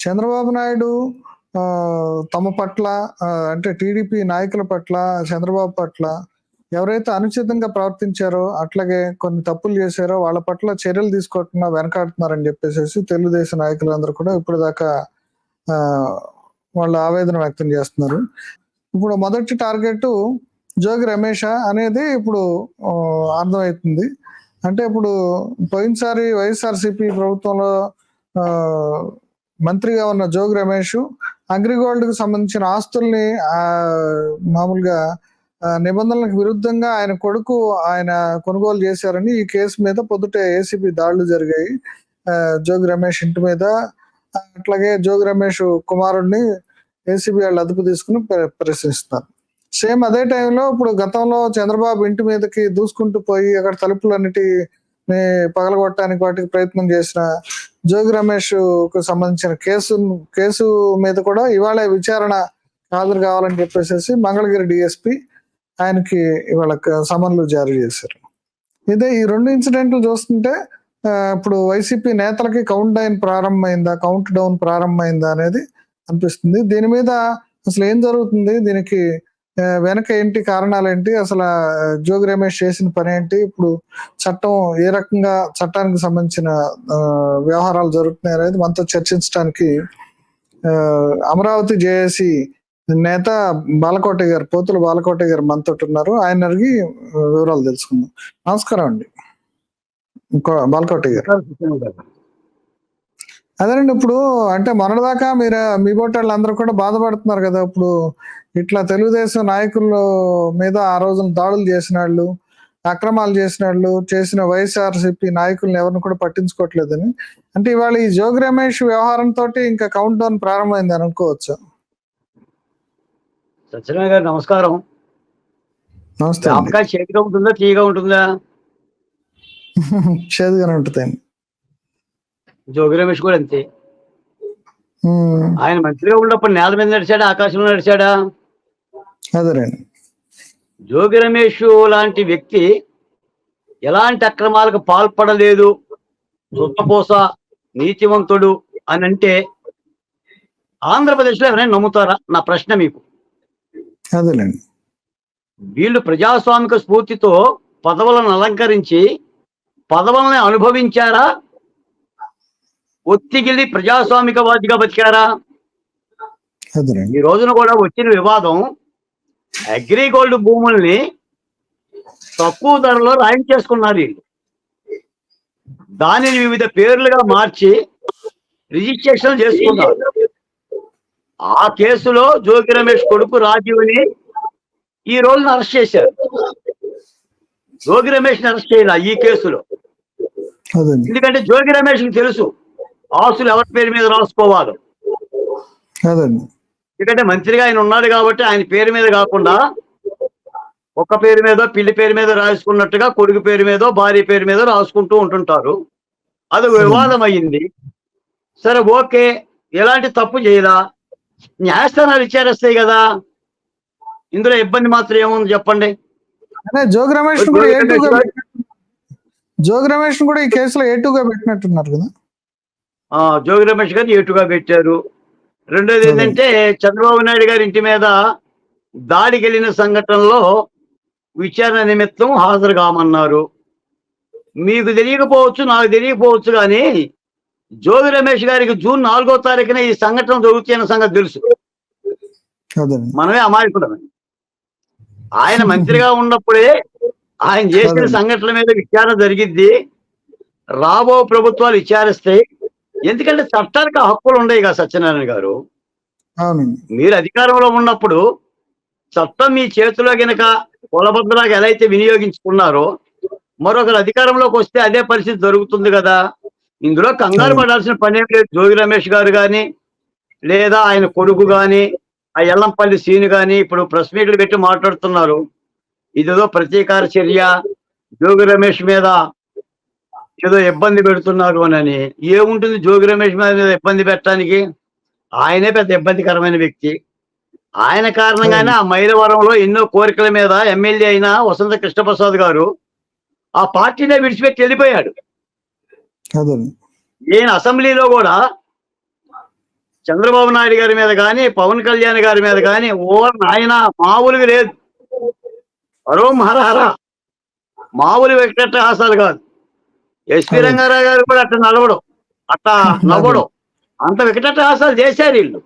చంద్రబాబు నాయుడు తమ పట్ల అంటే టీడీపీ నాయకుల పట్ల, చంద్రబాబు పట్ల ఎవరైతే అనుచితంగా ప్రవర్తించారో, అట్లాగే కొన్ని తప్పులు చేశారో వాళ్ళ పట్ల చర్యలు తీసుకోకుండా వెనకాడుతున్నారని చెప్పేసి తెలుగుదేశం నాయకులందరూ కూడా ఇప్పటిదాకా వాళ్ళ ఆవేదన వ్యక్తం చేస్తున్నారు. ఇప్పుడు మొదటి టార్గెట్ జోగి రమేష్ అనేది ఇప్పుడు అర్థమవుతుంది. అంటే ఇప్పుడు పోయినసారి వైఎస్ఆర్సీపీ ప్రభుత్వంలో మంత్రిగా ఉన్న జోగి రమేష్ అగ్రిగోల్డ్ కు సంబంధించిన ఆస్తుల్ని మామూలుగా నిబంధనలకు విరుద్ధంగా ఆయన కొడుకు ఆయన కొనుగోలు చేశారని ఈ కేసు మీద పొద్దుట ఏసీబీ దాడులు జరిగాయి జోగి రమేష్ ఇంటి మీద. అట్లాగే జోగి రమేష్ కుమారుడిని ఏసీబీ వాళ్ళు అదుపు తీసుకుని ప్రశ్నిస్తున్నారు. సేమ్ అదే టైంలో ఇప్పుడు గతంలో చంద్రబాబు ఇంటి మీదకి దూసుకుంటూ పోయి అక్కడ తలుపులన్నిటిని పగలగొట్టడానికి వాటికి ప్రయత్నం చేసిన జోగి రమేష్ కు సంబంధించిన కేసు మీద కూడా ఇవాళ విచారణ హాజరు కావాలని చెప్పేసి మంగళగిరి డిఎస్పీ ఆయనకి ఇవాళ సమన్లు జారీ చేశారు. ఇదే ఈ రెండు ఇన్సిడెంట్లు చూస్తుంటే ఇప్పుడు వైసీపీ నేతలకి కౌంట్ డౌన్ ప్రారంభమైందా అనేది అనిపిస్తుంది. దీని మీద అసలు ఏం జరుగుతుంది, దీనికి వెనక ఏంటి, కారణాలు ఏంటి, అసలు జోగి రమేష్ చేసిన పని ఏంటి, ఇప్పుడు చట్టం ఏ రకంగా చట్టానికి సంబంధించిన వ్యవహారాలు జరుగుతున్నాయి అనేది మనతో చర్చించడానికి అమరావతి జేఏసీ నేత బాలకోట గారు, పోతుల బాలకోట గారు మనతో ఉన్నారు. ఆయన అడిగి వివరాలు తెలుసుకుందాం. నమస్కారం అండి బాలకోట గారు. అదేనండి, ఇప్పుడు అంటే మొన్నటిదాకా మీరు మీ బోటాళ్ళు అందరూ కూడా బాధపడుతున్నారు కదా, ఇప్పుడు ఇట్లా తెలుగుదేశం నాయకుల మీద ఆ రోజున దాడులు చేసిన వాళ్ళు, అక్రమాలు చేసిన వాళ్ళు, చేసిన వైఎస్ఆర్సీపీ నాయకులను ఎవరిని కూడా పట్టించుకోవట్లేదని. అంటే ఇవాళ ఈ జోగి రమేష్ వ్యవహారంతో ఇంకా కౌంట్ డౌన్ ప్రారంభమైంది అనుకోవచ్చు. సత్యనారాయణ గారు నమస్కారం. నమస్తే. చేతిగా ఉంటుందా తీయగా ఉంటుందా? చేదుగానే ఉంటుందండి. జోగి రమేష్ కూడా అంతే. ఆయన మంత్రిగా ఉన్నప్పుడు నేల మీద నడిచాడా, ఆకాశంలో నడిచాడా? అదేనండి. జోగి రమేష్ లాంటి వ్యక్తి ఎలాంటి అక్రమాలకు పాల్పడలేదు, సుత్తపోస నీతివంతుడు అని అంటే ఆంధ్రప్రదేశ్లో ఎవరైనా నమ్ముతారా? నా ప్రశ్న మీకు. అదేనండి. వీళ్ళు ప్రజాస్వామిక స్ఫూర్తితో పదవులను అలంకరించి పదవులను అనుభవించారా, ఒత్తిగిలి ప్రజాస్వామికవాదిగా బతికారా? ఈ రోజున కూడా వచ్చిన వివాదం అగ్రిగోల్డ్ భూముల్ని తక్కువ ధరలో రాయించేసుకున్నారు వీళ్ళు. దానిని వివిధ పేర్లుగా మార్చి రిజిస్ట్రేషన్ చేసుకున్నారు. ఆ కేసులో జోగి రమేష్ కొడుకు రాజీవ్ని ఈ రోజున అరెస్ట్ చేశారు. జోగి రమేష్ ని అరెస్ట్ చేయాలి ఈ కేసులో. ఎందుకంటే జోగి రమేష్ కి తెలుసు ఆస్తులు ఎవరి పేరు మీద రాసుకోవాలి. ఎందుకంటే మంత్రిగా ఆయన ఉన్నాడు కాబట్టి ఆయన పేరు మీద కాకుండా ఒక్క పేరు మీద, పిల్లి పేరు మీద రాసుకున్నట్టుగా కొడుకు పేరు మీద, భార్య పేరు మీద రాసుకుంటూ ఉంటుంటారు. అది వివాదం అయ్యింది. సరే ఓకే, ఎలాంటి తప్పు చేయలా, న్యాయస్థానాలు విచారిస్తాయి కదా, ఇందులో ఇబ్బంది మాత్రం ఏముంది చెప్పండి. జోగి రమేష్ కూడా ఈ కేసులో ఏటుగా పెట్టినట్టున్నారు కదా. జోగి రమేష్ గారిని ఏటుగా పెట్టారు. రెండోది ఏంటంటే చంద్రబాబు నాయుడు గారి ఇంటి మీద దాడికి వెళ్ళిన సంఘటనలో విచారణ నిమిత్తం హాజరు కామన్నారు. మీకు తెలియకపోవచ్చు, నాకు తెలియకపోవచ్చు, కానీ జోగి రమేష్ గారికి జూన్ 4వ తారీఖున ఈ సంఘటన జరుగుతున్న సంగతి తెలుసు. మనమే అమాయకుడమే. ఆయన మంత్రిగా ఉన్నప్పుడే ఆయన చేసిన సంఘటనల మీద విచారణ జరిగిద్ది. రాబో ప్రభుత్వాలు విచారిస్తాయి. ఎందుకంటే చట్టానికి హక్కులు ఉన్నాయి కదా సత్యనారాయణ గారు. మీరు అధికారంలో ఉన్నప్పుడు చట్టం మీ చేతిలో గనక కొలబద్దలాగా ఎలా అయితే వినియోగించుకున్నారో మరొకరు అధికారంలోకి వస్తే అదే పరిస్థితి జరుగుతుంది కదా. ఇందులో కంగారు పడాల్సిన పని ఏం లేదు. జోగి రమేష్ గారు కానీ లేదా ఆయన కొడుకు కానీ ఆ ఎల్లంపల్లి సీను కానీ ఇప్పుడు ప్రెస్ మీట్లు పెట్టి మాట్లాడుతున్నారు. ఇదేదో ప్రతీకార చర్య, జోగి రమేష్ మీద ఏదో ఇబ్బంది పెడుతున్నారు అని. ఏముంటుంది జోగి రమేష్ మీద ఇబ్బంది పెట్టడానికి? ఆయనే పెద్ద ఇబ్బందికరమైన వ్యక్తి. ఆయన కారణంగానే ఆ మైలవరంలో ఎన్నో కోరికల మీద ఎమ్మెల్యే అయిన వసంత కృష్ణప్రసాద్ గారు ఆ పార్టీనే విడిచిపెట్టి వెళ్ళిపోయాడు. ఈయన అసెంబ్లీలో కూడా చంద్రబాబు నాయుడు గారి మీద కానీ పవన్ కళ్యాణ్ గారి మీద కానీ నాయన మామూలుగా లేదు. హరోం హరహర మామూలు వెంకటహాసాలు కాదు. ఎస్పి అదే రంగారావు గారు కూడా అట్లా నడవడం, అట్లా అదే నవ్వడం, అంత వికటహాసాలు చేశారు వీళ్ళు.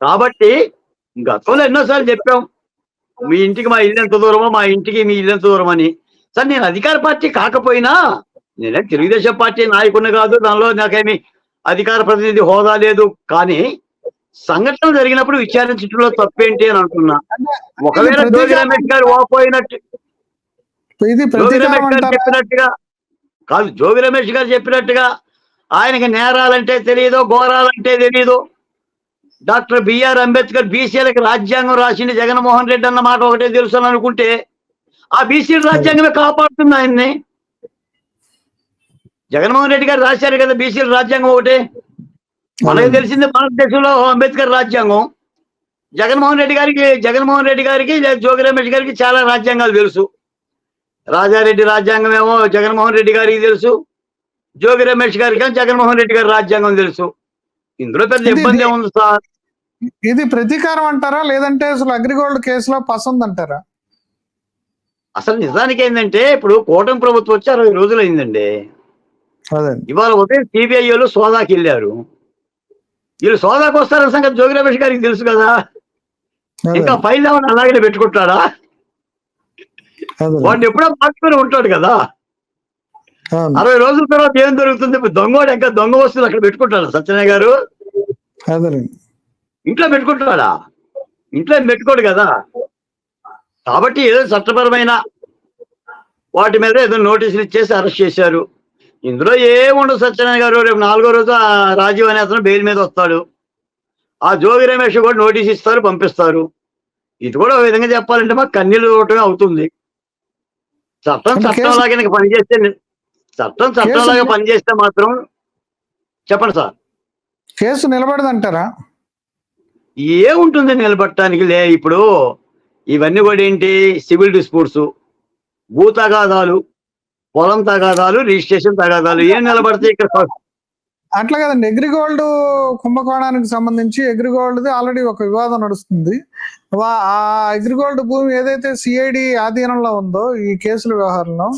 కాబట్టి గతంలో ఎన్నోసార్లు చెప్పాం, మీ ఇంటికి మా ఇల్లు ఎంత దూరమో, మా ఇంటికి మీ ఇల్లు ఎంత దూరం అని. సార్ నేను అధికార పార్టీ కాకపోయినా, నేనే తెలుగుదేశం పార్టీ నాయకుడిని కాదు, దానిలో నాకేమి అధికార ప్రతినిధి హోదా లేదు. కానీ సంఘటనలు జరిగినప్పుడు విచారించడంలో తప్పేంటి అని అంటున్నా. అంటే ఇది ఒకవేళ జోగి ప్రతీకారం రమేష్ గారు ఓపోయినట్టు, ఇది జోగి ప్రతీకారం రమేష్ గారు అంటారా? చెప్పినట్టుగా కాదు, జోగి రమేష్ గారు చెప్పినట్టుగా ఆయనకి నేరాలంటే తెలియదు, ఘోరాలంటే తెలియదు. డాక్టర్ బిఆర్ అంబేద్కర్ బీసీలకు రాజ్యాంగం రాసింది జగన్మోహన్ రెడ్డి అన్న మాట ఒకటే తెలుసు అని అనుకుంటే, ఆ బీసీ అదే రాజ్యాంగమే కాపాడుతుంది ఆయన్ని. జగన్మోహన్ రెడ్డి గారు రాశారు కదా బీసీల రాజ్యాంగం ఒకటే. మనకు అదే తెలిసింది భారతదేశంలో అంబేద్కర్ రాజ్యాంగం. జగన్మోహన్ రెడ్డి గారికి జోగి రమేష్ గారికి చాలా రాజ్యాంగాలు తెలుసు. రాజారెడ్డి రాజ్యాంగం ఏమో జగన్మోహన్ రెడ్డి గారికి తెలుసు, జోగి రమేష్ గారికి జగన్మోహన్ రెడ్డి గారి రాజ్యాంగం తెలుసు. ఇందులో పెద్ద ఇది ఇబ్బంది ఏముంది సార్? ఇది ప్రతీకారం అంటారా, లేదంటే అసలు అగ్రిగోల్డ్ కేసులో పసంద్ అంటారా? అసలు నిజానికి ఏంటంటే, ఇప్పుడు కూటమి ప్రభుత్వం వచ్చి 60 రోజులు అయిందండి. అదే ఇవాళ ఉదయం సిబిఐ వాళ్ళు సోదాకి వెళ్ళారు. వీళ్ళు సోదాకు వస్తారన్న సంగతి జోగి రమేష్ గారికి తెలుసు కదా. అదే ఇంకా ఫైల్ ఏమన్నా అలాగే పెట్టుకుంటాడా? అదే వాడిని ఎప్పుడో మార్చుకొని ఉంటాడు కదా. అవును 60 రోజుల తర్వాత ఏం దొరుకుతుంది? ఇప్పుడు దొంగోడు ఇంకా దొంగ వస్తువులు అక్కడ పెట్టుకుంటాడు సత్యనారాయణ గారు. అదేలేండి. ఇంట్లో పెట్టుకుంటాడా? ఇంట్లో ఏం పెట్టుకోడు కదా. కాబట్టి ఏదో చట్టపరమైన వాటి మీద ఏదో నోటీసులు ఇచ్చేసి అరెస్ట్ చేశారు. ఇందులో ఏముండదు సత్యనారాయణ గారు. రేపు 4వ రోజు ఆ రాజీవ్ అనే అతను బెయిల్ మీద వస్తాడు. ఆ జోగి రమేష్ కూడా నోటీస్ ఇస్తారు, పంపిస్తారు. ఇది కూడా ఒక విధంగా చెప్పాలంటే మాకు కన్నీళ్ళు చూడటమే అవుతుంది. చట్టం అంటే చట్టంలాగా పనిచేస్తే, చట్టం కేసు చట్టంలాగా పనిచేస్తే మాత్రం చెప్పండి సార్. కేసు నిలబడదంటారా? ఏముంటుంది నిలబట్టడానికి? ఇప్పుడు ఇవన్నీ కూడా ఏంటి, సివిల్ డిస్ప్యూట్స్, భూ తగాదాలు, పొలం తగాదాలు, రిజిస్ట్రేషన్ తగాదాలు. ఏం నిలబడతాయి ఇక్కడ? అట్లా కదండి. అగ్రిగోల్డ్ కుంభకోణానికి సంబంధించి అగ్రిగోల్డ్ది ఆల్రెడీ ఒక వివాదం నడుస్తుంది. ఆ అగ్రిగోల్డ్ భూమి ఏదైతే సిఐడి ఆధీనంలో ఉందో ఈ కేసుల వ్యవహారంలో,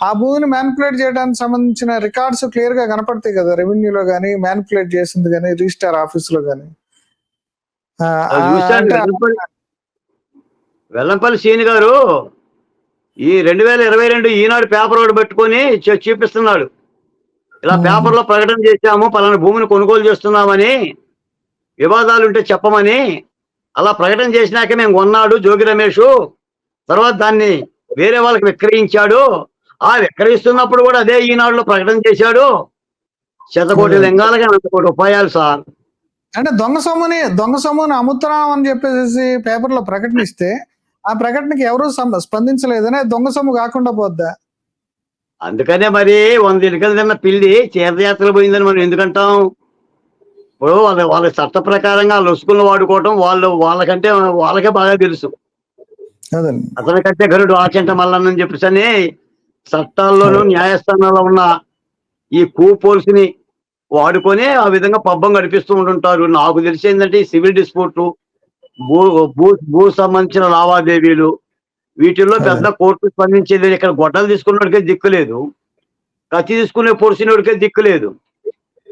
ఆ భూమిని మ్యానిపులేట్ చేయడానికి సంబంధించిన రికార్డ్స్ క్లియర్ గా కనపడతాయి కదా, రెవెన్యూలో కానీ మ్యానిపులేట్ చేసింది కానీ రిజిస్టార్ ఆఫీసులో కానీ. చూశాను. అంటే వెల్లంపల్లి సీని గారు ఈ 2022 ఈనాడు పేపర్ ఒకటి పెట్టుకొని చూపిస్తున్నాడు. ఇలా పేపర్లో ప్రకటన చేశాము, పలానా భూమిని కొనుగోలు చేస్తున్నామని, వివాదాలుంటే చెప్పమని. అలా ప్రకటన చేసినాక మేము కొన్నాడు జోగి రమేష్, తర్వాత దాన్ని వేరే వాళ్ళకి విక్రయించాడు. ఆ విక్రయిస్తున్నప్పుడు కూడా అదే ఈనాడులో ప్రకటన చేశాడు. 100 కోట్ల లింగాలకి 100 కోట్ల రూపాయలు సార్. అంటే దొంగ సొమ్ముని అమ్ముతున్నాం అని చెప్పేసి పేపర్లో ప్రకటనిస్తే ఆ ప్రకటనకి ఎవరు స్పందించలేదనే దొంగ సొమ్ము కాకుండా పోద్దా? అందుకనే మరి 100 ఇటుకలు తిన్న పిల్లి తీర్థయాత్రలు పోయిందని మనం ఎందుకంటాం? ఇప్పుడు వాళ్ళ చట్ట ప్రకారంగా లొసుకులను వాడుకోవటం వాళ్ళకంటే వాళ్ళకే బాగా తెలుసు. అదే అతనికంటే గరుడు ఆచంట మల్లన్నని చెప్పేసి చట్టాల్లోనూ న్యాయస్థానాల్లో ఉన్న ఈ పోల్స్ని వాడుకొని ఆ విధంగా పబ్బం గడిపిస్తూ ఉంటుంటారు. నాకు తెలిసి ఏంటంటే ఈ సివిల్ డిస్ప్యూట్, భూ సంబంధించిన లావాదేవీలు, వీటిల్లో పెద్ద కోర్టు స్పందించేది. ఇక్కడ గొడ్డలు తీసుకున్నోడికే దిక్కు లేదు, కత్తి తీసుకునే పొడిచినోడికే దిక్కు లేదు.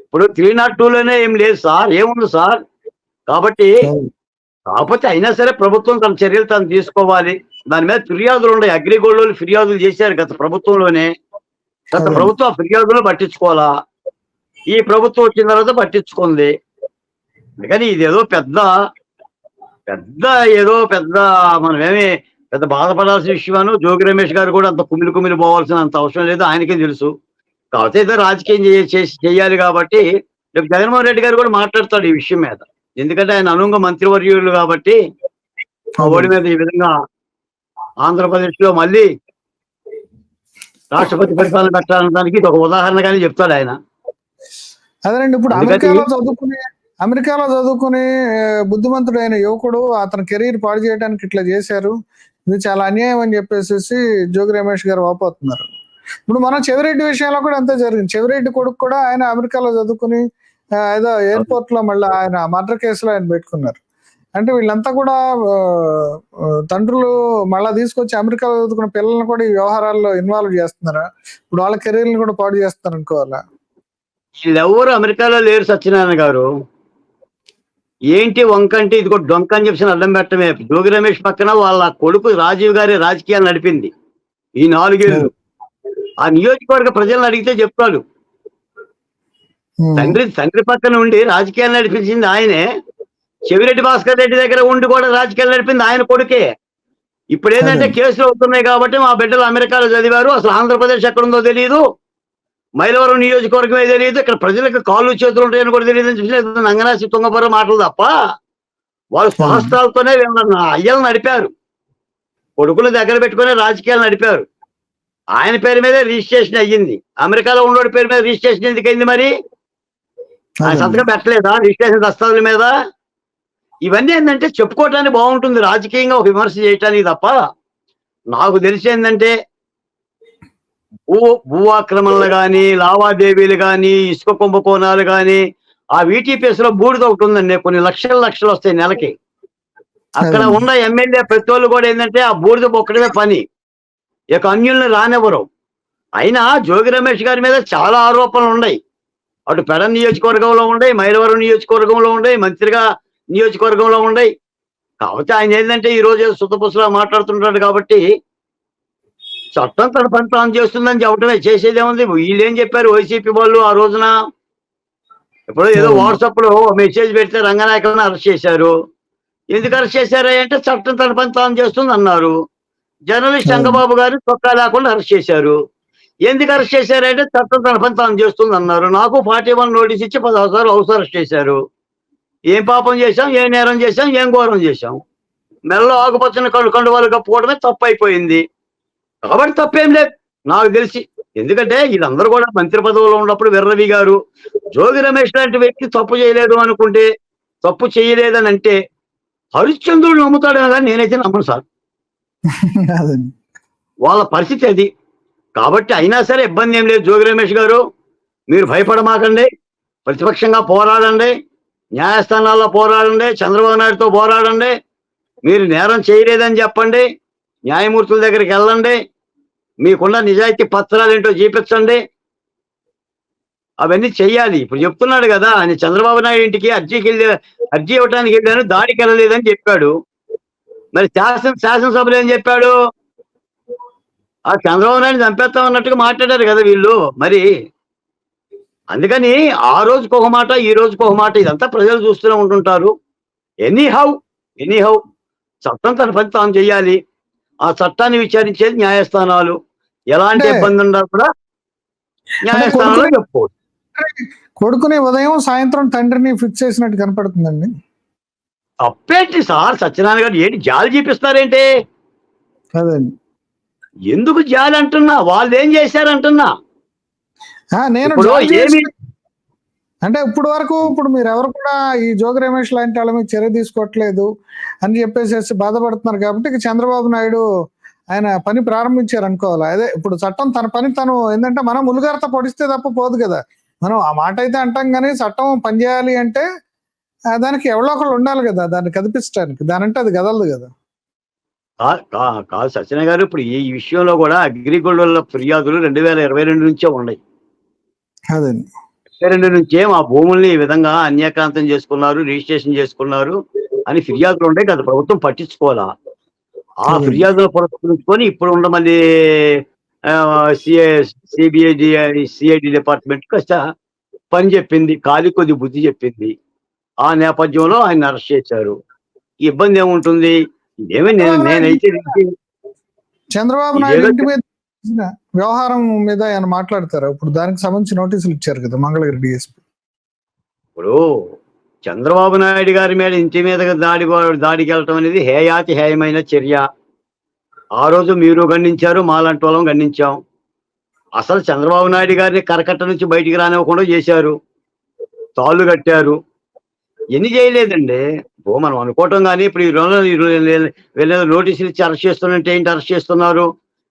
ఇప్పుడు 302లోనే ఏం లేదు సార్, ఏముంది సార్? కాబట్టి కాకపోతే అయినా సరే ప్రభుత్వం తన చర్యలు తను తీసుకోవాలి. దాని మీద ఫిర్యాదులు ఉన్నాయి. అగ్రిగోల్డ్ వాళ్ళు ఫిర్యాదులు చేశారు గత ప్రభుత్వంలోనే. గత ప్రభుత్వం ఆ ఫిర్యాదులు పట్టించుకోవాలా, ఈ ప్రభుత్వం వచ్చిన తర్వాత పట్టించుకుంది. అందుకని ఇదేదో పెద్ద మనమేమి పెద్ద బాధపడాల్సిన విషయమాను. జోగి రమేష్ గారు కూడా అంత కుమిలి పోవాల్సిన అంత అవసరం లేదు, ఆయనకే తెలుసు. కాకపోతే ఏదో రాజకీయం చేయాలి కాబట్టి రేపు జగన్మోహన్ రెడ్డి గారు కూడా మాట్లాడతాడు ఈ విషయం మీద. ఎందుకంటే ఆయన అనుంగ మంత్రివర్యులు కాబట్టి ఆ ఓడి మీద ఈ విధంగా ఆంధ్రప్రదేశ్ లో మళ్ళీ రాష్ట్రపతి పరిపాలన పెట్టాలనడానికి ఇది ఒక ఉదాహరణగానే చెప్తాడు ఆయన. అదేనండి. ఇప్పుడు అమెరికాలో చదువుకుని బుద్ధిమంతుడైన యువకుడు అతని కెరీర్ పాడు చేయడానికి ఇట్లా చేశారు, ఇది చాలా అన్యాయం అని చెప్పేసి జోగి రమేష్ గారు వాపోతున్నారు. ఇప్పుడు మనం చెవిరెడ్డి విషయంలో కూడా అంతే జరిగింది. చెవిరెడ్డి కొడుకు కూడా ఆయన అమెరికాలో చదువుకుని ఏదో ఎయిర్పోర్ట్ లో మళ్ళీ ఆయన మర్డర్ కేసులో ఆయన పెట్టుకున్నారు. అంటే వీళ్ళంతా కూడా తండ్రులు మళ్ళా తీసుకొచ్చి అమెరికా చదువుకున్న పిల్లల్ని కూడా ఈ వ్యవహారాల్లో ఇన్వాల్వ్ చేస్తున్నారా? ఇప్పుడు వాళ్ళ కెరీర్ని కూడా పాడు చేస్తున్నారు అనుకోవాలా? వీళ్ళెవరు అమెరికాలో లేరు సత్యనారాయణ గారు. ఏంటి వంకంటే ఇదిగో డొంక అని చెప్పి అడ్డం పెట్టడమే. జోగి రమేష్ పక్కన వాళ్ళ కొడుకు రాజీవ్ గారి రాజకీయాలు నడిపింది ఈ 4 ఏళ్ళు. ఆ నియోజకవర్గ ప్రజలను అడిగితే చెప్తాడు. తండ్రి పక్కన ఉండి రాజకీయాలు నడిపించింది ఆయనే. చెవిరెడ్డి భాస్కర్ రెడ్డి దగ్గర ఉండి కూడా రాజకీయాలు నడిపింది ఆయన కొడుకే. ఇప్పుడు ఏంటంటే కేసులు అవుతున్నాయి కాబట్టి మా బిడ్డలు అమెరికాలో చదివారు, అసలు ఆంధ్రప్రదేశ్ ఎక్కడుందో తెలియదు, మైలవరం నియోజకవర్గమే తెలియదు, ఇక్కడ ప్రజలకు కాళ్ళు చేతులు ఉంటాయని కూడా తెలియదు అని చెప్పి నంగనాసి తుంగపర్ర మాటలు తప్ప వాళ్ళు స్వహస్తాలతోనే అయ్యలు నడిపారు. కొడుకులు దగ్గర పెట్టుకునే రాజకీయాలు నడిపారు. ఆయన పేరు మీదే రిజిస్ట్రేషన్ అయ్యింది. అమెరికాలో ఉన్నోడి పేరు మీద రిజిస్ట్రేషన్ ఎందుకు అయింది మరి? ఆయన సంతకం పెట్టలేదా రిజిస్ట్రేషన్ దస్తావేజుల మీద? ఇవన్నీ ఏంటంటే చెప్పుకోవటానికి బాగుంటుంది, రాజకీయంగా ఒక విమర్శ చేయటానికి తప్ప. నాకు తెలిసి ఏంటంటే భూ ఆక్రమణలు కానీ, లావాదేవీలు కానీ, ఇసుక కుంభకోణాలు కానీ, ఆ VTPS లో బూడిద ఒకటి ఉందండి. కొన్ని లక్షలు వస్తాయి నెలకి. అక్కడ ఉన్న ఎమ్మెల్యే ప్రతి వాళ్ళు కూడా ఏంటంటే ఆ బూడిద ఒక్కడమే పని, ఇక అన్యుల్ని రానివ్వరు. అయినా జోగి రమేష్ గారి మీద చాలా ఆరోపణలు ఉన్నాయి. అటు పెడ నియోజకవర్గంలో ఉన్నాయి, మైలవరం నియోజకవర్గంలో ఉన్నాయి, మంత్రిగా నియోజకవర్గంలో ఉన్నాయి. కాకపోతే ఆయన ఏంటంటే ఈ రోజు సుతపుసులా మాట్లాడుతుంటాడు కాబట్టి చట్టం తన పని తాను చేస్తుందని చెప్పడమే, చేసేదేముంది. వీళ్ళు ఏం చెప్పారు వైసీపీ వాళ్ళు ఆ రోజున? ఇప్పుడు ఏదో వాట్సాప్ లో మెసేజ్ పెడితే రంగనాయకులను అరెస్ట్ చేశారు. ఎందుకు అరెస్ట్ చేశారా అంటే చట్టం తన పని తాను చేస్తుంది అన్నారు. జర్నలిస్ట్ రంగబాబు గారు చొక్కా లేకుండా అరెస్ట్ చేశారు. ఎందుకు అరెస్ట్ చేశారంటే చట్టం తన పని తాను చేస్తుంది అన్నారు. నాకు 41 నోటీస్ ఇచ్చి 16 సార్లు హౌస్ అరెస్ట్ చేశారు. ఏం పాపం చేశాం, ఏం నేరం చేశాం, ఏం ఘోరం చేశాం? మెడలో ఆకుపచ్చని కండువాలు కప్పుకోవడమే తప్పు అయిపోయింది. కాబట్టి తప్పేం లేదు నాకు తెలిసి. ఎందుకంటే వీళ్ళందరూ కూడా మంత్రి పదవిలో ఉన్నప్పుడు విర్రవి గారు, జోగి రమేష్ లాంటి వ్యక్తి తప్పు చేయలేదు అనుకుంటే, తప్పు చేయలేదని అంటే హరిశ్చంద్రుడు నమ్ముతాడేమో కానీ నేనైతే నమ్మను సార్. వాళ్ళ పరిస్థితి అది. కాబట్టి అయినా సరే ఇబ్బంది ఏం లేదు. జోగి రమేష్ గారు మీరు భయపడమాకండి, ప్రతిపక్షంగా పోరాడండి, న్యాయస్థానాల్లో పోరాడండి, చంద్రబాబు నాయుడుతో పోరాడండి. మీరు నేరం చేయలేదని చెప్పండి, న్యాయమూర్తుల దగ్గరికి వెళ్ళండి, మీకున్న నిజాయితీ పత్రాలు ఏంటో చూపించండి. అవన్నీ చెయ్యాలి. ఇప్పుడు చెప్తున్నాడు కదా ఆయన చంద్రబాబు నాయుడు ఇంటికి అర్జీ ఇవ్వడానికి వెళ్ళాను, దాడికి వెళ్ళలేదని చెప్పాడు. మరి శాసనసభలో ఏం చెప్పాడు? ఆ చంద్రబాబు నాయుడు చంపేస్తాం అన్నట్టుగా మాట్లాడారు కదా వీళ్ళు. మరి అందుకని ఆ రోజుకు ఒక మాట, ఈ రోజుకు ఒక మాట, ఇదంతా ప్రజలు చూస్తూనే ఉంటుంటారు. ఎనీహౌ చట్టం తన పని తాను చెయ్యాలి. ఆ చట్టాన్ని విచారించేది న్యాయస్థానాలు. ఎలాంటి ఇబ్బంది ఉన్నా కూడా న్యాయస్థానంలో చెప్పుకోవచ్చు. కొడుకుని ఉదయం సాయంత్రం తండ్రిని ఫిక్స్ చేసినట్టు కనపడుతుందండి. తప్పేంటి సార్ సత్యనారాయణ గారు? ఏంటి జాలి చూపిస్తారేంటి? అదండి ఎందుకు జాలి అంటున్నా? వాళ్ళు ఏం చేశారంటున్నా. నేను అంటే ఇప్పుడు వరకు మీరు ఎవరు కూడా ఈ జోగి రమేష్ లాంటి వాళ్ళ మీద చర్య తీసుకోవట్లేదు అని చెప్పేసి బాధపడుతున్నారు. కాబట్టి ఇక చంద్రబాబు నాయుడు ఆయన పని ప్రారంభించారు అనుకోవాలి. అదే ఇప్పుడు చట్టం తన పని తను ఏంటంటే మనం ములుగారితో పొడిస్తే తప్ప పోదు కదా. మనం ఆ మాట అయితే అంటాం కానీ చట్టం పనిచేయాలి అంటే దానికి ఎవరో ఒకళ్ళు ఉండాలి కదా, దాన్ని కదిపించడానికి. దానంటే అది కదలదు కదా. కాదు సత్యనారాయణ గారు, ఇప్పుడు ఈ విషయంలో కూడా అగ్రిగోల్డ్ ఫిర్యాదులు 2022 నుంచే ఉన్నాయి. అదండి 22 నుంచే మా భూముల్ని ఈ విధంగా అన్యాక్రాంతం చేసుకున్నారు, రిజిస్ట్రేషన్ చేసుకున్నారు అని ఫిర్యాదులు ఉండే కదా, ప్రభుత్వం పట్టించుకోవాలా. ఆ ఫిర్యాదులు పురస్కరించుకొని ఇప్పుడు ఉన్న మళ్ళీ సిఐడి డిపార్ట్మెంట్ కాస్త పని చెప్పింది, ఖాళీ కొద్ది బుద్ధి చెప్పింది. ఆ నేపథ్యంలో ఆయన అరెస్ట్ చేశారు. ఇబ్బంది ఏముంటుంది? నేనైతే చంద్రబాబు నాయుడు ఇంటి మీద వ్యవహారం మీద ఆయన మాట్లాడతారు. ఇప్పుడు దానికి సంబంధించి నోటీసులు ఇచ్చారు కదా మంగళగిరి డిఎస్పీ. ఇప్పుడు చంద్రబాబు నాయుడు గారి మీద ఇంటి మీద దాడికి వెళ్ళటం అనేది హేయమైన చర్య. ఆ రోజు మీరు గణించారు, మాలాంటి వాళ్ళం గణించాం. అసలు చంద్రబాబు నాయుడు గారిని కరకట్ట నుంచి బయటికి రానివ్వకుండా చేశారు, తాళ్ళు కట్టారు. ఎన్ని చేయలేదండి. మనం అనుకోవటం కానీ ఇప్పుడు ఈ రోజు నోటీసులు ఇచ్చి అరెస్ట్ చేస్తున్నట్టు ఏంటి అరెస్ట్ చేస్తున్నారు?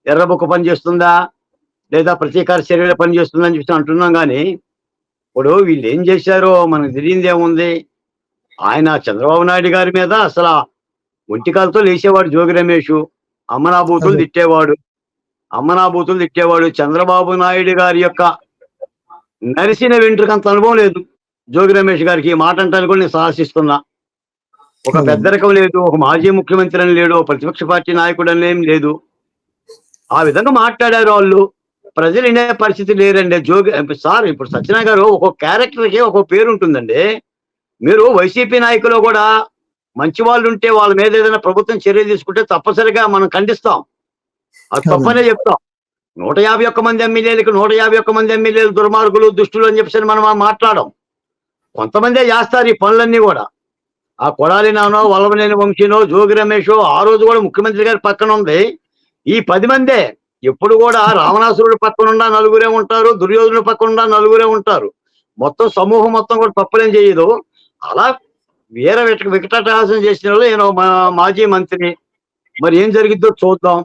ఎర్రబుక్క పని చేస్తుందా లేదా ప్రతీకార చర్యలు పని చేస్తుందా అని చెప్పి అంటున్నాం. కానీ ఇప్పుడు వీళ్ళు ఏం చేశారో మనకు తెలియదు ఏముంది. ఆయన చంద్రబాబు నాయుడు గారి మీద అసలు ఒంటికాలతో లేచేవాడు జోగి రమేష్. అమ్మనాబూతులు అదే తిట్టేవాడు. అమ్మనాబూతులు తిట్టేవాడు. చంద్రబాబు నాయుడు గారి యొక్క నరిసిన వెంట్రుకంత అనుభవం లేదు జోగి రమేష్ గారికి. ఈ మాట అంటానికి కూడా నేను సాహసిస్తున్నా. ఒక అదే పెద్దరికం లేదు, ఒక మాజీ ముఖ్యమంత్రి అని లేడు, ఒక ప్రతిపక్ష పార్టీ నాయకుడు అని ఏం లేదు. ఆ విధంగా మాట్లాడారు వాళ్ళు. ప్రజలు వినే పరిస్థితి లేరండి. సార్ ఇప్పుడు సత్యనారాయణ గారు ఒక్కొక్క క్యారెక్టర్కి ఒక్కొక్క పేరు ఉంటుందండి. మీరు వైసీపీ నాయకులు కూడా మంచి వాళ్ళు ఉంటే వాళ్ళ మీద ఏదైనా ప్రభుత్వం చర్య తీసుకుంటే తప్పనిసరిగా మనం ఖండిస్తాం. అది అదే తప్పనే చెప్తాం. 151 మంది ఎమ్మెల్యేలకు 151 మంది ఎమ్మెల్యేలు దుర్మార్గులు, దుష్టులు అని చెప్పేసి మనం మాట్లాడం. కొంతమందే చేస్తారు ఈ పనులన్నీ కూడా. ఆ కొడాలి నానో, వల్లభనేని వంశీనో, జోగి రమేషో ఆ రోజు కూడా ముఖ్యమంత్రి గారి పక్కన ఉంది. ఈ 10 మందే. ఎప్పుడు కూడా రావణాసురుడు పక్కనుండా నలుగురే ఉంటారు, దుర్యోధనుడు పక్కనుండా నలుగురే ఉంటారు. మొత్తం సమూహం మొత్తం కూడా తప్పులేం చేయదు. అలా వికటాటహాసం చేసిన వాళ్ళు నేను మాజీ మంత్రి. మరి ఏం జరిగిద్దో చూద్దాం.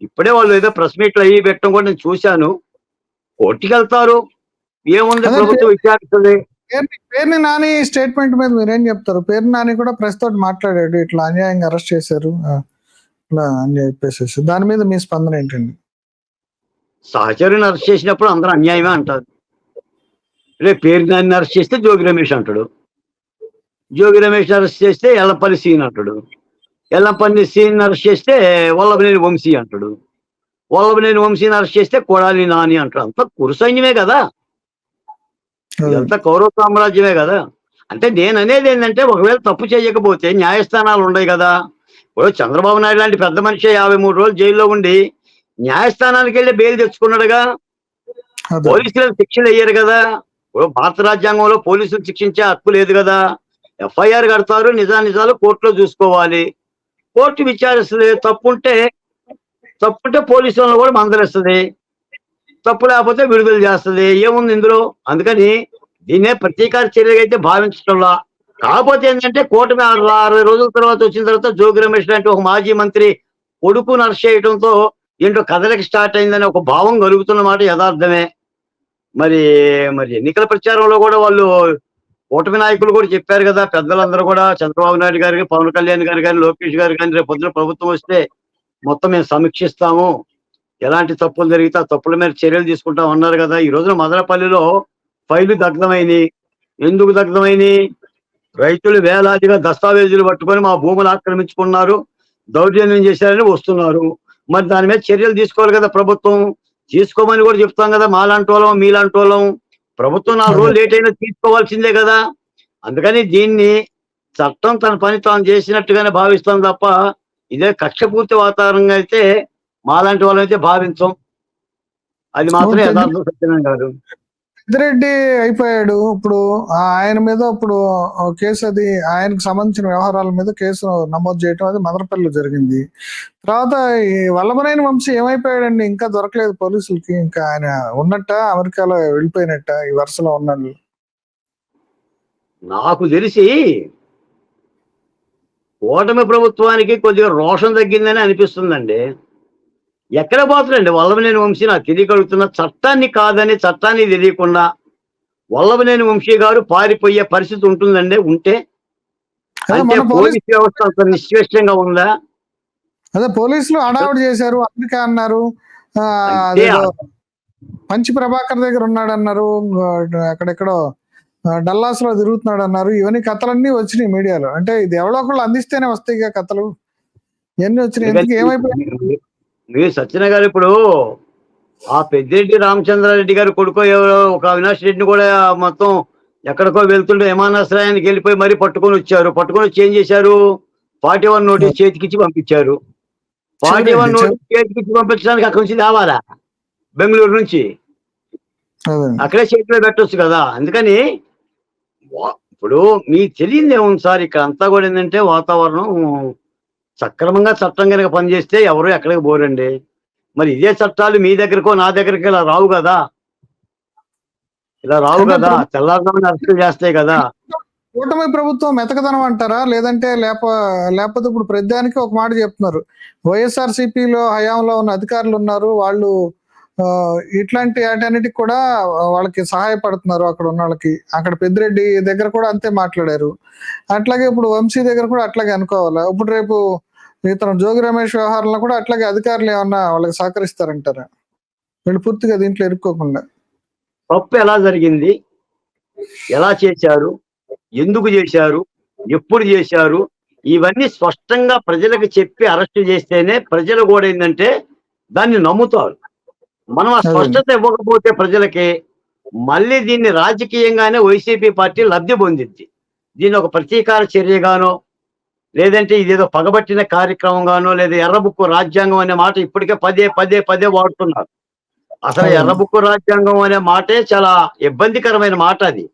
ఇప్పుడే వాళ్ళు ఏదో ప్రెస్ మీట్లు అయ్యి పెట్టడం కూడా నేను చూశాను. కోర్టుకి వెళ్తారు. ఏముంది, అదే ప్రభుత్వం విచారిస్తుంది. పేర్ని నాని స్టేట్మెంట్ మీద మీరేం చెప్తారు? పేర్ని నాని కూడా ప్రెస్ తోటి మాట్లాడాడు, ఇట్లా అన్యాయంగా అరెస్ట్ చేశారు ఇట్లా అని చెప్పేసి. దాని మీద మీ స్పందన ఏంటండి? సహచరుని అరెస్ట్ చేసినప్పుడు అందరూ అన్యాయమే అంటారు. రేపు పేరు నాని అరెస్ట్ చేస్తే జోగి రమేష్ అంటాడు. జోగి రమేష్ అరెస్ట్ చేస్తే ఎల్లపల్లి సీన్ అంటాడు. ఎల్లంపల్లి సీన్ అరెస్ట్ చేస్తే వల్లభనేని వంశీ అంటాడు. వల్లభనేని వంశీని అరెస్ట్ చేస్తే కొడాలి నాని అంటాడు. అంతా కురు సైన్యమే కదా. ఇదంతా కౌరవ సామ్రాజ్యమే కదా. అంటే నేను అనేది ఏంటంటే, ఒకవేళ తప్పు చేయకపోతే న్యాయస్థానాలు ఉన్నాయి కదా. ఇప్పుడు చంద్రబాబు నాయుడు లాంటి పెద్ద మనిషి 53 రోజులు జైల్లో ఉండి న్యాయస్థానానికి వెళ్ళి బెయిల్ తెచ్చుకున్నాడుగా. పోలీసులకు శిక్షలు వేయరు కదా. ఇప్పుడు భారత రాజ్యాంగంలో పోలీసులు శిక్షించే హక్కు లేదు కదా. ఎఫ్ఐఆర్ కడతారు, నిజాలు కోర్టులో చూసుకోవాలి. కోర్టు విచారిస్తుంది. తప్పుంటే పోలీసు వాళ్ళని కూడా మందలిస్తుంది. తప్పు లేకపోతే విడుదల చేస్తుంది. ఏముంది ఇందులో? అందుకని దీన్నే ప్రతీకార చర్యగా అయితే భావించడంలా. కాకపోతే ఏంటంటే కూటమి 60 రోజుల తర్వాత వచ్చిన తర్వాత జోగి రమేష్ లాంటి ఒక మాజీ మంత్రి కొడుకును అరెస్ట్ చేయడంతో ఏంటో కదలిక స్టార్ట్ అయిందని ఒక భావం కలుగుతున్న మాట యథార్థమే. మరి ఎన్నికల ప్రచారంలో కూడా వాళ్ళు కూటమి నాయకులు కూడా చెప్పారు కదా. పెద్దలందరూ కూడా చంద్రబాబు నాయుడు గారికి, పవన్ కళ్యాణ్ గారు కానీ, లోకేష్ గారు కానీ రేపు పొద్దున ప్రభుత్వం వస్తే మొత్తం మేము సమీక్షిస్తాము, ఎలాంటి తప్పులు జరిగితే ఆ తప్పుల మీద చర్యలు తీసుకుంటాం అన్నారు కదా. ఈ రోజున మదనపల్లిలో ఫైలు దగ్ధమైనవి. ఎందుకు దగ్ధమైనవి? రైతులు వేలాదిగా దస్తావేజులు పట్టుకొని మా భూములు ఆక్రమించుకున్నారు, దౌర్జన్యం చేశారని వస్తున్నారు. మరి దాని మీద చర్యలు తీసుకోవాలి కదా ప్రభుత్వం. తీసుకోమని కూడా చెప్తాం కదా. మాలాంటి వాళ్ళం, మీలాంటి వాళ్ళం. ప్రభుత్వం 4 రోజులు లేట్ అయినా తీసుకోవాల్సిందే కదా. అందుకని దీన్ని చట్టం తన పని తాను చేసినట్టుగానే భావిస్తాం తప్ప ఇదే కక్షపూర్తి వాతావరణంగా అయితే మాలాంటి వాళ్ళైతే భావించం. అది మాత్రం యథార్థం సత్యనారాయణ గారు. పెద్దిరెడ్డి అయిపోయాడు. ఇప్పుడు ఆయన మీద ఇప్పుడు కేసు, అది ఆయనకు సంబంధించిన వ్యవహారాల మీద కేసు నమోదు చేయటం అది మదనపల్లిలో జరిగింది. తర్వాత ఈ వల్లభనేని వంశీ ఏమైపోయాడండి? ఇంకా దొరకలేదు పోలీసులకి. ఇంకా ఆయన ఉన్నట్ట, అమెరికాలో వెళ్ళిపోయినట్ట ఈ వరుసలో ఉన్నాడు? నాకు తెలిసి కూటమి ప్రభుత్వానికి కొద్దిగా రోషం తగ్గిందని అనిపిస్తుందండి. ఎక్కడ పోతారండి వల్లభనేని వంశీ? నాకు తెలియగలుగుతున్న చట్టాన్ని కాదని, చట్టాన్ని తెలియకుండా వల్లభనేని వంశీ గారు పారిపోయే పరిస్థితి ఉంటుందండి. ఉంటే అంటే పోలీస్ వ్యవస్థ అంత నిశ్చేష్టంగా ఉందా? అదే పోలీసులు హడావుడి చేశారు, అమెరికా అన్నారు, మంచి ప్రభాకర్ దగ్గర ఉన్నాడు అన్నారు, అక్కడెక్కడో డల్లాస్ లో తిరుగుతున్నాడు అన్నారు. ఇవన్నీ కథలన్నీ వచ్చినాయి మీడియాలో. అంటే ఇది ఎవరో ఒకళ్ళు అందిస్తేనే వస్తాయి కథలు. ఇవన్నీ వచ్చినాయి. ఎందుకు ఏమైపోయాయి? మీరు సత్యనారాయణ గారు ఇప్పుడు ఆ పెద్దిరెడ్డి రామచంద్రారెడ్డి గారు కొడుకో ఎవరో ఒక అవినాష్ రెడ్డిని కూడా మొత్తం ఎక్కడికో వెళ్తుంటే విమానాశ్రయానికి వెళ్ళిపోయి మరీ పట్టుకొని వచ్చారు. పట్టుకొని వచ్చి ఏం చేశారు? 41 నోటీస్ చేతికిచ్చి పంపించారు. 41 నోటీస్ చేతికిచ్చి పంపించడానికి అక్కడి నుంచి రావాలా? బెంగళూరు నుంచి. అక్కడే చేతిలో పెట్టొచ్చు కదా. అందుకని ఇప్పుడు మీకు తెలియదు ఏముంది సార్, ఇక్కడ అంతా కూడా ఏంటంటే వాతావరణం సక్రమంగా చట్టం కనుక పనిచేస్తే ఎవరు ఎక్కడికి పోరండి. మరి ఇదే చట్టాలు మీ దగ్గరకో నా దగ్గరకో ఇలా రావు కదా. తెల్లారుదామని అరెస్టులు చేస్తాయి కదా. కూటమి ప్రభుత్వం మెతకదనం అంటారా? లేదంటే లేకపోతే ఇప్పుడు ప్రతిదానికి ఒక మాట చెప్తున్నారు. వైఎస్ఆర్సీపీలో హయాంలో ఉన్న అధికారులు ఉన్నారు, వాళ్ళు ఇట్లాంటి వాటన్నిటికి కూడా వాళ్ళకి సహాయపడుతున్నారు అక్కడ ఉన్న వాళ్ళకి. అక్కడ పెద్దిరెడ్డి దగ్గర కూడా అంతే మాట్లాడారు. అట్లాగే ఇప్పుడు వంశీ దగ్గర కూడా అట్లాగే అనుకోవాలా? ఇప్పుడు రేపు ఇతను జోగి రమేష్ వ్యవహారంలో కూడా అట్లాగే అధికారులు ఏమన్నా వాళ్ళకి సహకరిస్తారంటారా? వీళ్ళు పూర్తిగా దీంట్లో ఇరుక్కోకుండా. తప్పు ఎలా జరిగింది, ఎలా చేశారు, ఎందుకు చేశారు, ఎప్పుడు చేశారు, ఇవన్నీ స్పష్టంగా ప్రజలకు చెప్పి అరెస్ట్ చేస్తేనే ప్రజలు కూడా ఏంటంటే దాన్ని నమ్ముతారు. మనం ఆ అదండి. స్పష్టత ఇవ్వకపోతే ప్రజలకి మళ్ళీ దీన్ని రాజకీయంగానే వైసీపీ పార్టీ లబ్ధి పొందిద్ది. దీన్ని ఒక ప్రతీకార చర్యగానో, లేదంటే ఇదేదో పగబట్టిన కార్యక్రమంగానో, లేదా ఎర్రబుక్కు రాజ్యాంగం అనే మాట ఇప్పటికే పదే పదే పదే వాడుతున్నారు. అసలు అదండి. ఎర్రబుక్కు రాజ్యాంగం అనే మాటే చాలా ఇబ్బందికరమైన మాట అది.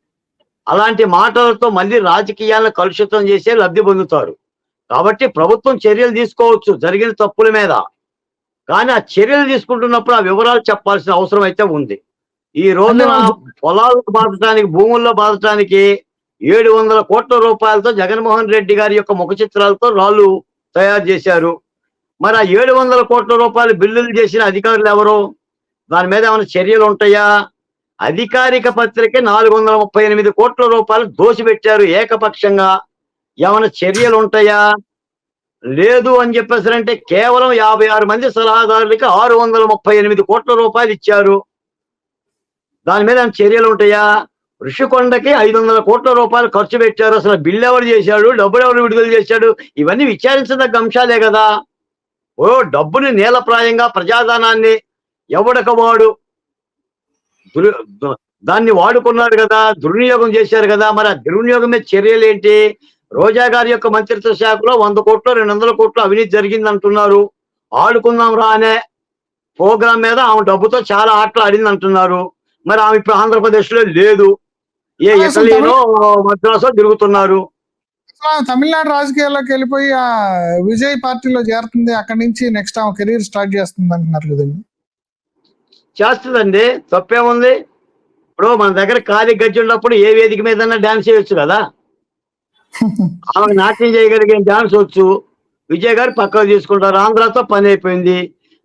అలాంటి మాటలతో మళ్ళీ రాజకీయాలను కలుషితం చేసే లబ్ధి పొందుతారు. కాబట్టి ప్రభుత్వం చర్యలు తీసుకోవచ్చు జరిగిన తప్పుల మీద. కానీ ఆ చర్యలు తీసుకుంటున్నప్పుడు ఆ వివరాలు చెప్పాల్సిన అవసరం అయితే ఉంది. ఈ అంటే రోజున వాళ్ళు పొలాలను బాధటానికి, భూముల్లో బాధటానికి 700 కోట్ల రూపాయలతో జగన్మోహన్ రెడ్డి గారి యొక్క ముఖ చిత్రాలతో రాళ్ళు తయారు చేశారు. మరి ఆ 700 కోట్ల రూపాయలు బిల్లులు చేసిన అధికారులు ఎవరు? దాని మీద ఏమైనా చర్యలు ఉంటాయా? అధికారిక పత్రిక 438 కోట్ల రూపాయలు దోసిపెట్టారు ఏకపక్షంగా. ఏమైనా చర్యలు ఉంటాయా? లేదు అని చెప్పేసారంటే కేవలం 56 మంది సలహాదారులకి 638 కోట్ల రూపాయలు ఇచ్చారు. దాని మీద ఏమైనా చర్యలు ఉంటాయా? ఋషికొండకి 500 కోట్ల రూపాయలు ఖర్చు పెట్టారు. అసలు బిల్లు ఎవరు చేశాడు? డబ్బులు ఎవరు విడుదల చేశాడు? ఇవన్నీ విచారించదగ్గ అంశాలే కదా! ఓ డబ్బుని నీలప్రాయంగా ప్రజాధనాన్ని ఎవడక వాడు దుర్ ద దాన్ని వాడుకున్నాడు కదా! దుర్వినియోగం చేశారు కదా! మరి ఆ దుర్వినియోగం మీద చర్యలేంటి? రోజా గారి యొక్క మంత్రిత్వ శాఖలో 100 కోట్లో, 200 కోట్లు అవినీతి జరిగిందంటున్నారు. ఆడుకుందాం రా అనే ప్రోగ్రామ్ మీద ఆమె డబ్బుతో చాలా ఆటలు ఆడిందంటున్నారు. మరి ఆమె ఇప్పుడు ఆంధ్రప్రదేశ్‌లో లేదు. అసలు ఇటలీనో, మద్రాసో తిరుగుతున్నారు. తమిళనాడు రాజకీయాల్లోకి వెళ్ళిపోయి విజయ్ పార్టీలో చేరుతుంది. అక్కడి నుంచి నెక్స్ట్ ఆమె కెరీర్ స్టార్ట్ చేస్తుంది అంటున్నారు కదండి. చేస్తదండి. తప్పేముంది? ఇప్పుడు మన దగ్గర ఖాళీ గజ్జి ఉన్నప్పుడు ఏ వేదిక మీదన్నా డాన్స్ చేయొచ్చు కదా! ఆమెకు నాట్యం చేయగలిగే డాన్స్ వచ్చు. విజయ్ గారు పక్కకు తీసుకుంటారు. ఆంధ్రాతో పని అయిపోయింది.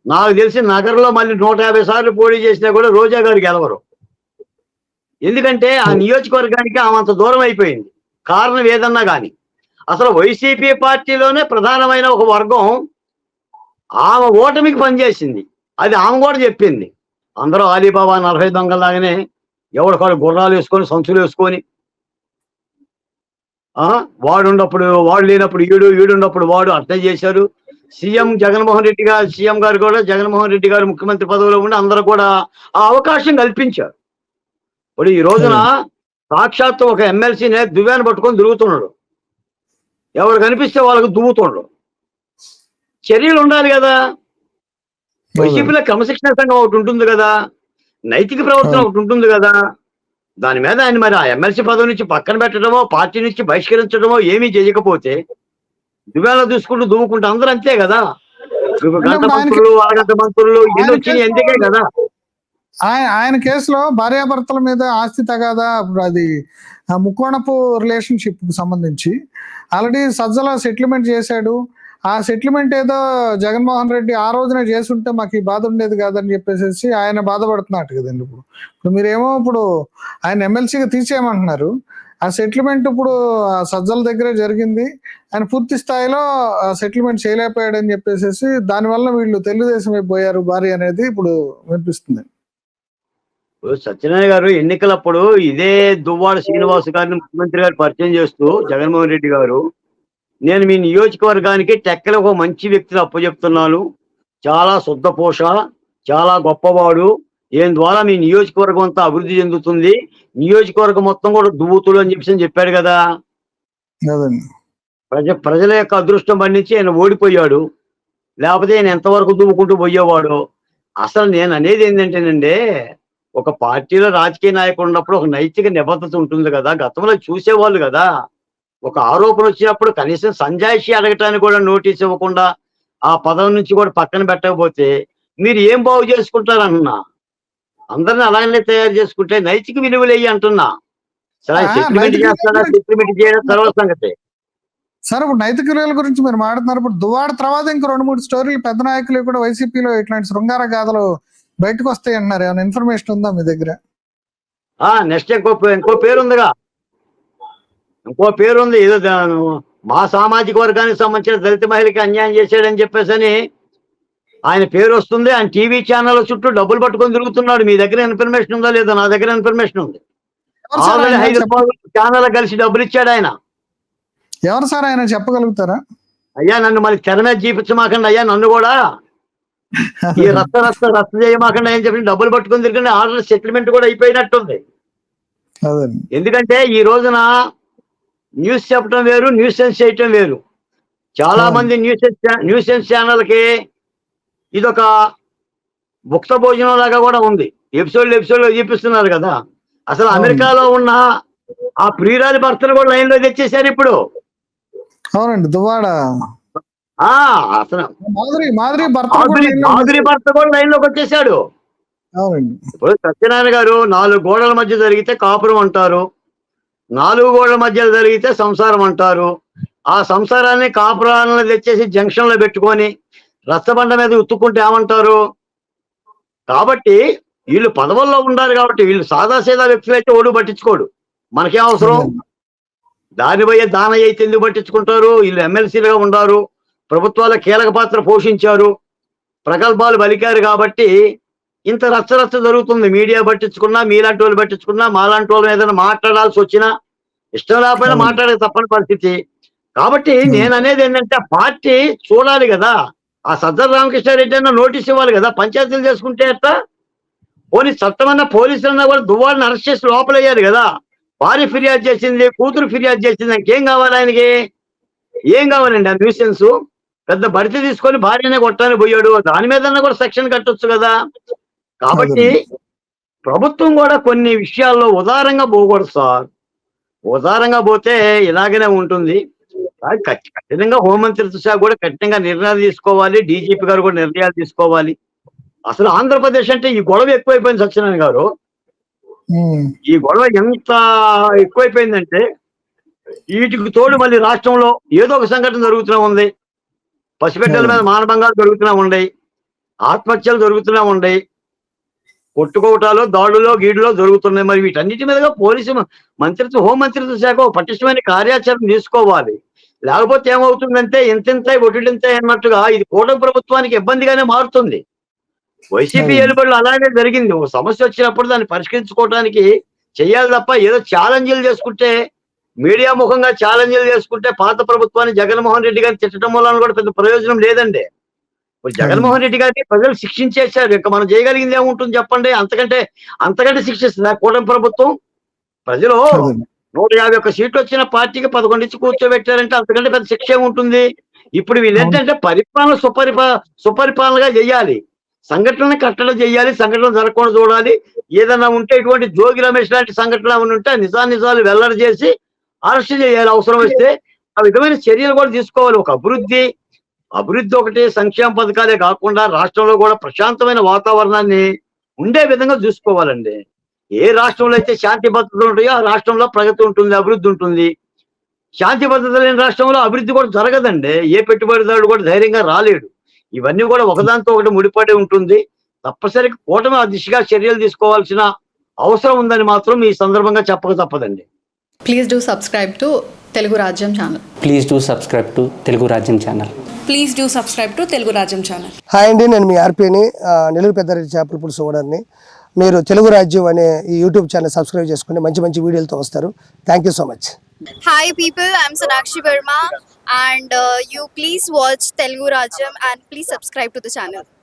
నాకు తెలిసి నగరంలో మళ్ళీ 150 సార్లు పోటీ చేసినా కూడా రోజా గారు గెలవరు. ఎందుకంటే ఆ నియోజకవర్గానికి ఆమె అంత దూరం అయిపోయింది. కారణం ఏదన్నా గాని. అసలు వైసీపీ పార్టీలోనే ప్రధానమైన ఒక వర్గం ఆమె ఓటమికి పనిచేసింది. అది ఆమె కూడా చెప్పింది. అందరూ అలీబాబా 40 దొంగల్లాగానే ఎవడికాడు గుర్రాలేసుకొని, సంచులేసుకొని వాడున్నప్పుడు వాడు లేనప్పుడు ఈడు, ఈడున్నప్పుడు వాడు అట్నే చేశారు. సీఎం గారు కూడా జగన్మోహన్ రెడ్డి గారు ముఖ్యమంత్రి పదవిలో ఉండి అందరూ కూడా ఆ అవకాశం కల్పించారు. ఇప్పుడు ఈ రోజున సాక్షాత్తు ఒక ఎమ్మెల్సీనే దువ్వాన్ని పట్టుకొని తిరుగుతున్నాడు. ఎవరు కనిపిస్తే వాళ్ళకు దువ్వుతుండ్రు. చర్యలు ఉండాలి కదా! వైసీపీలో క్రమశిక్షణ సంఘం ఒకటి ఉంటుంది కదా! నైతిక ప్రవర్తన ఒకటి ఉంటుంది కదా! దాని మీద ఆయన మరి ఆ ఎమ్మెల్సీ పదవి నుంచి పక్కన పెట్టడమో, పార్టీ నుంచి బహిష్కరించడమో ఏమీ చేయకపోతే దువ్వాలో చూసుకుంటూ దువ్వుకుంటూ అందరూ అంతే కదా! గంట ఇప్పుడు మంత్రులు, అరగంట మంత్రులు ఎన్ని ఆయన వచ్చినాయి ఎందుకే కేసులో కదా! ఆయన కేసులో భార్యాభర్తల మీద ఆస్తి తగాదా, ఇప్పుడు అది ముక్కోణపు రిలేషన్షిప్ కి సంబంధించి ఆల్రెడీ సజ్జల సెటిల్మెంట్ చేశాడు. ఆ సెటిల్మెంట్ ఏదో జగన్మోహన్ రెడ్డి ఆ రోజునే చేసుంటే మాకు ఈ బాధ ఉండేది కాదని చెప్పేసి ఆయన బాధపడుతున్నట్టు కదండి. ఇప్పుడు మీరేమో ఇప్పుడు ఆయన ఎమ్మెల్సీగా తీసేయమంటున్నారు. ఆ సెటిల్మెంట్ ఇప్పుడు ఆ సజ్జల దగ్గరే జరిగింది. ఆయన పూర్తి స్థాయిలో సెటిల్మెంట్ చేయలేకపోయాడని చెప్పేసి దానివల్ల వీళ్ళు తెలుగుదేశం వైపు పోయారు భార్య అనేది ఇప్పుడు వినిపిస్తుంది. ఇప్పుడు సత్యనారాయణ గారు ఎన్నికలప్పుడు ఇదే దువ్వాడ శ్రీనివాస్ గారిని ముఖ్యమంత్రి గారు పరిచయం చేస్తూ జగన్మోహన్ రెడ్డి గారు, నేను మీ నియోజకవర్గానికి టెక్కలో ఒక మంచి వ్యక్తిని అప్పచెప్తున్నాను. చాలా శుద్ధపోష, చాలా గొప్పవాడు. ఈయన ద్వారా మీ నియోజకవర్గం అంతా అభివృద్ధి చెందుతుంది. నియోజకవర్గం మొత్తం కూడా దువ్వుతులు అని చెప్పాడు కదా! అదండి. ప్రజల యొక్క అదృష్టం పండించి ఆయన ఓడిపోయాడు. లేకపోతే ఆయన ఎంతవరకు దువ్వుకుంటూ పోయేవాడు. అసలు నేను అనేది ఏంటంటేనండి, ఒక పార్టీలో రాజకీయ నాయకుడు ఉన్నప్పుడు ఒక నైతిక నిబద్ధత ఉంటుంది కదా! గతంలో చూసేవాళ్ళు కదా! ఒక ఆరోపణ వచ్చినప్పుడు కనీసం సంజాయిషి అడగటానికి కూడా నోటీస్ ఇవ్వకుండా ఆ పదవి నుంచి కూడా పక్కన పెట్టకపోతే మీరు ఏం బాగు చేసుకుంటారంటున్నా. అందరిని అలానే తయారు చేసుకుంటే నైతిక విలువలేయి అంటున్నా. సరే ఆయన సెటిల్మెంట్ నైతిక విలువల చేస్తాడా, గురించి సెటిల్మెంట్ చేయడం తర్వాత సంగతి. సార్ ఇప్పుడు నైతిక విలువల గురించి మీరు మాట్లాడుతున్నారు. ఇప్పుడు దువ్వాడ తర్వాత ఇంకో 2, 3 స్టోరీలు పెద్ద నాయకులు కూడా వైసీపీలో ఇట్లాంటి శృంగార గాథలు బయటకు వస్తాయి అంటున్నారు. ఏమైనా ఇన్ఫర్మేషన్ ఉందా మీ దగ్గర? నెక్స్ట్ ఇంకో పేరు ఉందిగా, ఇంకో పేరు ఉంది. ఏదో మా సామాజిక వర్గానికి సంబంధించిన దళిత మహిళకి అన్యాయం చేశాడని చెప్పేసి ఆయన పేరు వస్తుంది. ఆయన టీవీ ఛానల్ చుట్టూ డబ్బులు పట్టుకొని తిరుగుతున్నాడు. మీ దగ్గర ఇన్ఫర్మేషన్ ఉందా లేదా? నా దగ్గర ఇన్ఫర్మేషన్ ఉంది. ఎవరు సార్ ఆల్రెడీ ఆయన? హైదరాబాద్ ఛానల్ కలిసి డబ్బులు ఇచ్చాడు ఆయన. ఎవరు సార్ ఆయన, చెప్పగలుగుతారా? అయ్యా నన్ను మళ్ళీ తెర మీద చూపించమాకండి అయ్యా, నన్ను కూడా ఈ రచ్చ చేయమాకండి అని చెప్పి డబ్బులు పట్టుకొని తిరిగి ఆర్డర్ సెటిల్మెంట్ కూడా అయిపోయినట్టుంది. అదే ఎందుకంటే ఈ రోజున న్యూస్ చెప్పడం వేరు, న్యూసెన్స్ చేయటం వేరు. చాలా మంది న్యూసెన్స్ ఛానల్కి ఇదొక భుక్త భోజనం లాగా కూడా ఉంది. ఎపిసోడ్లు చూపిస్తున్నారు కదా. అసలు అమెరికాలో ఉన్న ఆ ప్రియురాలి భర్తలు కూడా లైన్ లో తెచ్చేసారు ఇప్పుడు. అవునండి, దువ్వాడ అసలు మాధురి భర్త కూడా లైన్ లోకి వచ్చేసాడు. అవునండి. ఇప్పుడు సత్యనారాయణ గారు 4 గోడల మధ్య జరిగితే కాపురం అంటారు, 4 గోడల మధ్య జరిగితే సంసారం అంటారు. ఆ సంసారాన్ని కాపురాలను తెచ్చేసి జంక్షన్ లో పెట్టుకొని రచ్చబండ మీద ఉత్తుకుంటే ఏమంటారు? కాబట్టి వీళ్ళు పదవుల్లో ఉండాలి కాబట్టి వీళ్ళు సాదాసీదా వ్యక్తులు అయితే ఓడు పట్టించుకోడు. మనకేం అవసరం? దాని పోయే దానయ్య అయితే ఎందుకు పట్టించుకుంటారు? వీళ్ళు ఎమ్మెల్సీలుగా ఉన్నారు, ప్రభుత్వాల కీలక పాత్ర పోషించారు, ప్రగల్భాలు పలికారు కాబట్టి ఇంత రచ్చ జరుగుతుంది. మీడియా పట్టించుకున్నా, మీలాంటి వాళ్ళు పట్టించుకున్నా, మాలాంటి వాళ్ళు ఏదైనా మాట్లాడాల్సి వచ్చినా ఇష్టం లేకపోయినా మాట్లాడే తప్పని పరిస్థితి. కాబట్టి నేను అనేది ఏంటంటే పార్టీ చూడాలి కదా. ఆ సజ్జల రామకృష్ణారెడ్డి అన్న నోటీస్ ఇవ్వాలి కదా. పంచాయతీలు చేసుకుంటే ఎట్లా? చట్టమన్నా పోలీసులన్నా కూడా దువ్వాడిని అరెస్ట్ చేసి లోపలయ్యారు కదా. భార్య ఫిర్యాదు చేసింది, కూతురు ఫిర్యాదు చేసింది, ఇంకేం కావాలి ఆయనకి? ఏం కావాలండి? ఆ న్యూసెన్స్ పెద్ద భర్తీ తీసుకొని భార్యనే కొట్టడానికి పోయాడు, దాని మీద కూడా సెక్షన్ కట్టొచ్చు కదా. కాబట్టి ప్రభుత్వం కూడా కొన్ని విషయాల్లో ఉదారంగా పోకూడదు సార్. ఉదారంగా పోతే ఇలాగనే ఉంటుంది. కఠినంగా హోంమంత్రిత్వ శాఖ కూడా కఠినంగా నిర్ణయాలు తీసుకోవాలి, డీజీపీ గారు కూడా నిర్ణయాలు తీసుకోవాలి. అసలు ఆంధ్రప్రదేశ్ అంటే ఈ గొడవ ఎక్కువైపోయింది సత్యనారాయణ గారు. ఈ గొడవ ఎంత ఎక్కువైపోయిందంటే వీటికి తోడు మళ్ళీ రాష్ట్రంలో ఏదో ఒక సంఘటన జరుగుతూనే ఉంది. పసిబిడ్డల మీద మానభంగాలు జరుగుతూనే ఉన్నాయి, ఆత్మహత్యలు జరుగుతూనే ఉన్నాయి, కొట్టుకోవటాలు, దాడులో గీడులో జరుగుతున్నాయి. మరి వీటన్నిటి మీదుగా పోలీసు హోంమంత్రిత్వ శాఖ పటిష్టమైన కార్యాచరణ తీసుకోవాలి. లేకపోతే ఏమవుతుందంటే ఇంతింతాయి ఒడ్డింతాయి అన్నట్టుగా ఇది కూటమి ప్రభుత్వానికి ఇబ్బందిగానే మారుతుంది. వైసీపీ ఏలుబడులు అలాగే జరిగింది. ఒక సమస్య వచ్చినప్పుడు దాన్ని పరిష్కరించుకోవడానికి చెయ్యాలి తప్ప ఏదో ఛాలెంజ్లు చేసుకుంటే, మీడియా ముఖంగా ఛాలెంజ్లు చేసుకుంటే పాత ప్రభుత్వాన్ని జగన్మోహన్ రెడ్డి గారిని తిట్టడం వల్ల కూడా పెద్ద ప్రయోజనం లేదండి. జగన్మోహన్ రెడ్డి గారిని ప్రజలు శిక్షించేశారు. ఇక మనం చేయగలిగింది ఏముంటుంది చెప్పండి? అంతకంటే శిక్షిస్తుంది ఆ కూటమి ప్రభుత్వం. ప్రజలు 151 సీట్లు వచ్చిన పార్టీకి 11 ఇచ్చి కూర్చోబెట్టారంటే అంతకంటే పెద్ద శిక్ష ఏముంటుంది? ఇప్పుడు వీళ్ళు ఏంటంటే పరిపాలన సుపరిపాలనగా చేయాలి, సంఘటనలు కట్టడం చేయాలి, సంఘటనలు జరగకుండా చూడాలి. ఏదైనా ఉంటే ఇటువంటి జోగి రమేష్ లాంటి సంఘటనలు ఉంటే నిజాలు వెల్లడి చేసి అరెస్ట్ చేయాలి. అవసరం వస్తే ఆ విధమైన చర్యలు కూడా తీసుకోవాలి. ఒక అభివృద్ధి ఒకటి సంక్షేమ పథకాలే కాకుండా రాష్ట్రంలో కూడా ప్రశాంతమైన వాతావరణాన్ని ఉండే విధంగా చూసుకోవాలండి. ఏ రాష్ట్రంలో అయితే శాంతి భద్రతలు ఉంటాయో ఆ రాష్ట్రంలో ప్రగతి ఉంటుంది, అభివృద్ధి ఉంటుంది. శాంతి భద్రత లేని రాష్ట్రంలో అభివృద్ధి కూడా జరగదండి. ఏ పెట్టుబడిదారుడు కూడా ధైర్యంగా రాలేడు. ఇవన్నీ కూడా ఒకదాంతో ఒకటి ముడిపడి ఉంటుంది. తప్పనిసరిగా కూటమి ఆ దిశగా చర్యలు తీసుకోవాల్సిన అవసరం ఉందని మాత్రం ఈ సందర్భంగా చెప్పక తప్పదండి. Please do subscribe to Telugu Rajyam channel. Please do subscribe to Telugu Rajyam channel. Please do subscribe to Telugu Rajyam channel. Hi అండి, నేను మీ ఆర్పీని, నెల్లూరు పెద్దారెడ్డి చేపల పులుసు ఓనర్ని. మీరు తెలుగు రాజ్యం అనే ఈ యూట్యూబ్ ఛానల్ సబ్స్క్రైబ్ చేసుకుని మంచి వీడియోలతో వస్తారు. Thank you so much. Hi people, I'm Sonakshi Verma and you please watch Telugu Rajyam and please subscribe to the channel.